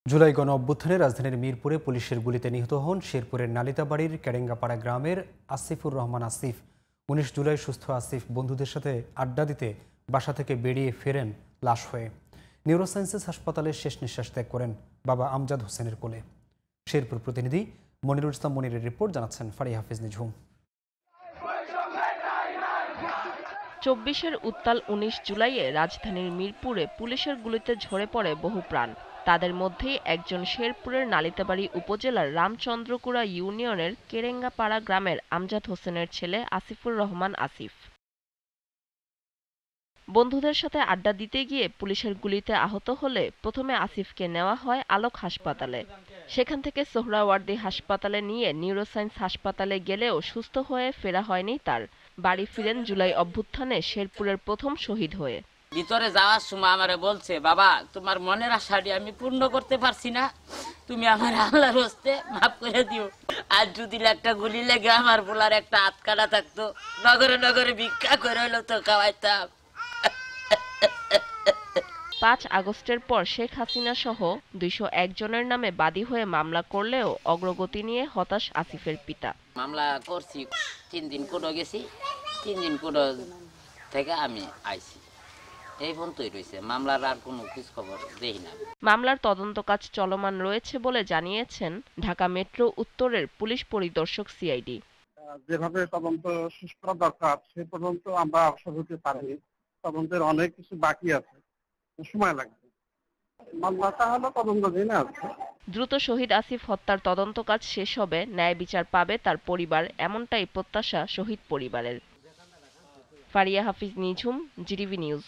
জুলাই গণ অভ্যুত্থানে রাজধানীর মিরপুরে পুলিশের গুলিতে নিহত হন শেরপুরের নালিতাবাড়ির কেরেঙ্গাপাড়া গ্রামের আসিফুর রহমান আসিফ। ১৯ জুলাই সুস্থ আসিফ বন্ধুদের সাথে আড্ডা দিতে বাসা থেকে বেরিয়ে ফেরেন লাশ হয়ে। নিউরোসায়েন্সেস হাসপাতালে শেষ নিঃশ্বাস ত্যাগ করেন বাবা আমজাদ হোসেনের কোলে। শেরপুর প্রতিনিধি মনিরুল ইসলাম মনিরের রিপোর্ট, জানাচ্ছেন ফারিয়া হাফিজ নিঝুম। ২৪-এর উত্তাল ১৯ জুলাইয়ে রাজধানীর মিরপুরে পুলিশের গুলিতে ঝরে পড়ে বহু প্রাণ। তাদের মধ্যেই একজন শেরপুরের নালিতাবাড়ি উপজেলার রামচন্দ্রকুড়া ইউনিয়নের কেরেঙ্গাপাড়া গ্রামের আমজাদ হোসেনের ছেলে আসিফুর রহমান আসিফ। বন্ধুদের সাথে আড্ডা দিতে গিয়ে পুলিশের গুলিতে আহত হলে প্রথমে আসিফকে নেওয়া হয় আলোক হাসপাতালে। সেখান থেকে সোহরাওয়ার্দী হাসপাতালে নিয়ে নিউরোসায়েন্স হাসপাতালে গেলেও সুস্থ হয়ে ফেরা হয়নি তার। বাড়ি ফিরেন জুলাই অভ্যুত্থানে শেরপুরের প্রথম শহীদ হয়ে। ভিতরে যাওয়ার সময় আমারে বলছে, বাবা তোমার মনের আশাটি আমি পূর্ণ করতে পারছি না, তুমি আমার আল্লাহর হস্তে মাফ করে দিও। আর যদি একটা গুলি লেগে আমার বলার একটা হাত কাটা থাকতো, নগরে নগরে ভিক্ষা করে হলো তো খাওয়াইতাম। ৫ আগস্টের পর শেখ হাসিনা সহ ২০১ জনের নামে বাদী হয়ে মামলা করলেও অগ্রগতি নিয়ে হতাশ আসিফের পিতা। মামলা করছি, ৩ দিন কোর্টে গেছি, ৩ দিন কোর্ট থেকে আমি আইছি, এই পর্যন্তই রয়েছে। মামলার আর কোনো কিছু খবর দেখি না। মামলার তদন্ত কাজ চলমান রয়েছে বলে জানিয়েছেন ঢাকা মেট্রো উত্তরের পুলিশ পরিদর্শক সিআইডি। যেভাবে তদন্ত শেষ করা দরকার সে পর্যন্ত আমরা অগ্রসর হতে পারিনি। তদন্তের অনেক কিছু বাকি আছে, সময় লাগবে। মামলাটা হলো তদন্তাধীন আছে। দ্রুত শহীদ আসিফ হত্যার তদন্ত কাজ শেষ হবে, ন্যায় বিচার পাবে তার পরিবার, এমনটাই প্রত্যাশা শহীদ পরিবারের। ফারিয়া হাফিজ নিঝুম, জিটিভি নিউজ।